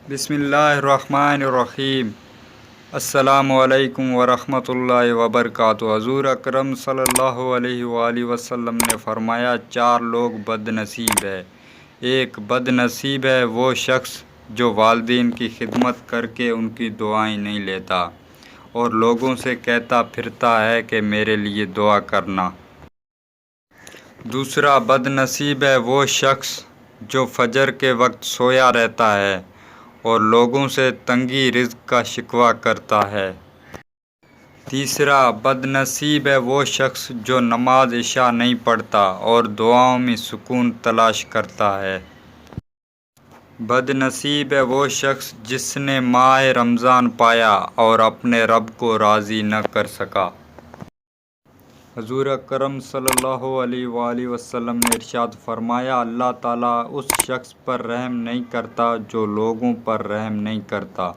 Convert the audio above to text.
بسم اللہ الرحمن الرحیم۔ السلام علیکم ورحمۃ اللہ وبرکاتہ۔ حضور اکرم صلی اللہ علیہ وآلہ وسلم نے فرمایا، 4 لوگ بد نصیب ہے۔ ایک بد نصیب ہے وہ شخص جو والدین کی خدمت کر کے ان کی دعائیں نہیں لیتا اور لوگوں سے کہتا پھرتا ہے کہ میرے لیے دعا کرنا۔ دوسرا بد نصیب ہے وہ شخص جو فجر کے وقت سویا رہتا ہے اور لوگوں سے تنگی رزق کا شکوہ کرتا ہے۔ تیسرا بد نصیب ہے وہ شخص جو نماز عشاء نہیں پڑھتا اور دعاؤں میں سکون تلاش کرتا ہے۔ بد نصیب ہے وہ شخص جس نے ماہ رمضان پایا اور اپنے رب کو راضی نہ کر سکا۔ حضور اکرم صلی اللہ علیہ وآلہ وسلم نے ارشاد فرمایا، اللہ تعالیٰ اس شخص پر رحم نہیں کرتا جو لوگوں پر رحم نہیں کرتا۔